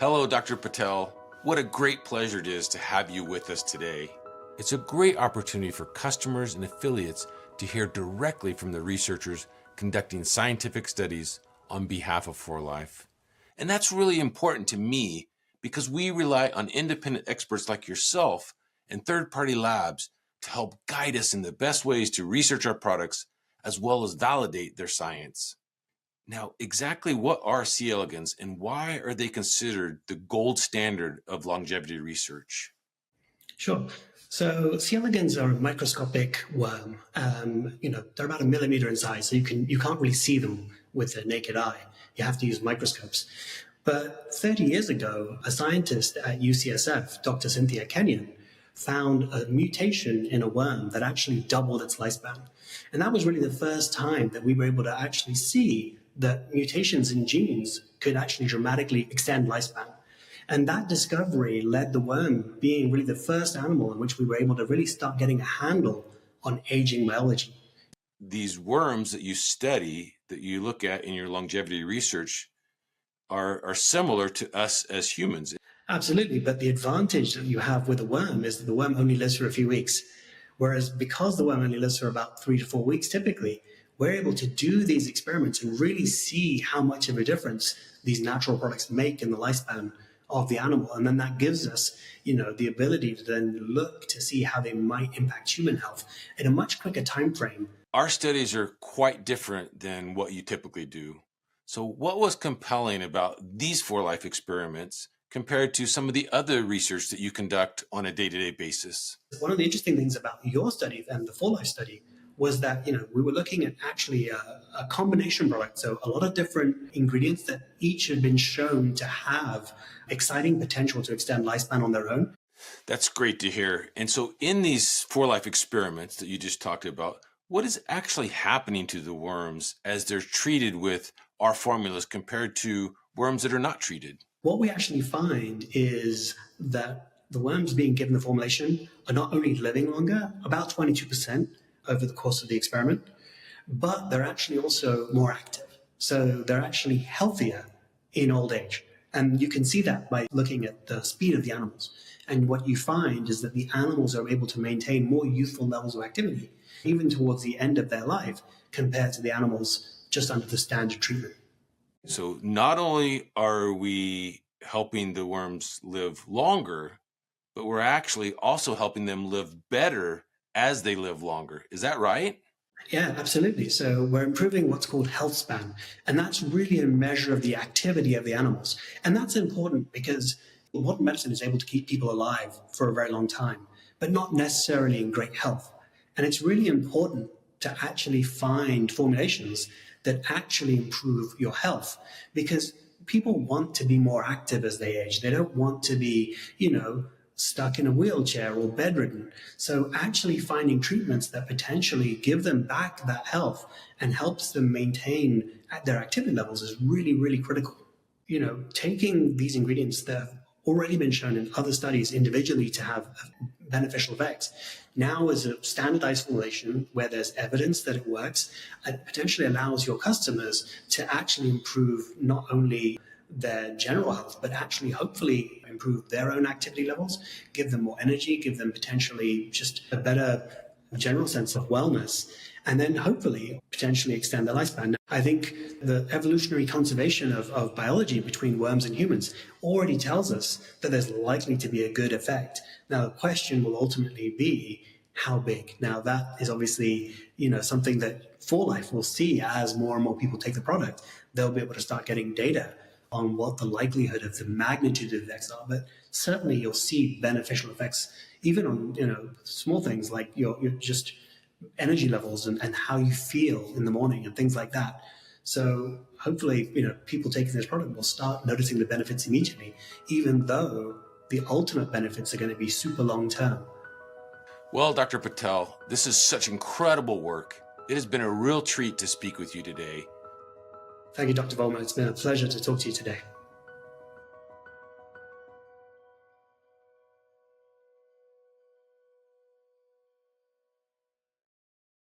Hello, Dr. Patel. What a great pleasure it is to have you with us today. It's a great opportunity for customers and affiliates to hear directly from the researchers conducting scientific studies on behalf of 4Life. And that's really important to me because we rely on independent experts like yourself and third-party labs to help guide us in the best ways to research our products as well as validate their science. Now, exactly what are C. elegans and why are they considered the gold standard of longevity research? Sure. So C. elegans are a microscopic worm. They're about 1 millimeter in size, so you can't really see them with the naked eye. You have to use microscopes. But 30 years ago, a scientist at UCSF, Dr. Cynthia Kenyon, found a mutation in a worm that actually doubled its lifespan. And that was really the first time that we were able to actually see that mutations in genes could actually dramatically extend lifespan. And that discovery led the worm being really the first animal in which we were able to really start getting a handle on aging biology. These worms that you study, that you look at in your longevity research, are similar to us as humans. Absolutely, but the advantage that you have with a worm is that the worm only lives for a few weeks. Whereas because the worm only lives for about 3 to 4 weeks typically, we're able to do these experiments and really see how much of a difference these natural products make in the lifespan of the animal. And then that gives us, the ability to then look to see how they might impact human health in a much quicker time frame. Our studies are quite different than what you typically do. So what was compelling about these 4Life experiments compared to some of the other research that you conduct on a day-to-day basis? One of the interesting things about your study and the 4Life study was that, we were looking at actually a combination product. So a lot of different ingredients that each had been shown to have exciting potential to extend lifespan on their own. That's great to hear. And so in these 4Life experiments that you just talked about, what is actually happening to the worms as they're treated with our formulas compared to worms that are not treated? What we actually find is that the worms being given the formulation are not only living longer, about 22% over the course of the experiment, but they're actually also more active. So they're actually healthier in old age. And you can see that by looking at the speed of the animals. And what you find is that the animals are able to maintain more youthful levels of activity, even towards the end of their life, compared to the animals just under the standard treatment. So not only are we helping the worms live longer, but we're actually also helping them live better as they live longer. Is that right? Yeah, absolutely. So we're improving what's called health span. And that's really a measure of the activity of the animals. And that's important because modern medicine is able to keep people alive for a very long time, but not necessarily in great health. And it's really important to actually find formulations that actually improve your health, because people want to be more active as they age. They don't want to be, stuck in a wheelchair or bedridden. So actually finding treatments that potentially give them back that health and helps them maintain their activity levels is really, really critical. Taking these ingredients that have already been shown in other studies individually to have beneficial effects now as a standardized formulation where there's evidence that it works, it potentially allows your customers to actually improve not only their general health, but actually hopefully improve their own activity levels, give them more energy, give them potentially just a better general sense of wellness, and then hopefully potentially extend their lifespan. I think the evolutionary conservation of biology between worms and humans already tells us that there's likely to be a good effect. Now, the question will ultimately be how big. Now, that is obviously, something that 4Life will see as more and more people take the product. They'll be able to start getting data on what the likelihood of the magnitude of effects are, but certainly you'll see beneficial effects even on small things like your just energy levels and how you feel in the morning and things like that. So hopefully people taking this product will start noticing the benefits immediately, even though the ultimate benefits are going to be super long term. Well, Dr. Patel, this is such incredible work. It has been a real treat to speak with you today. Thank you, Dr. Vollmer. It's been a pleasure to talk to you today.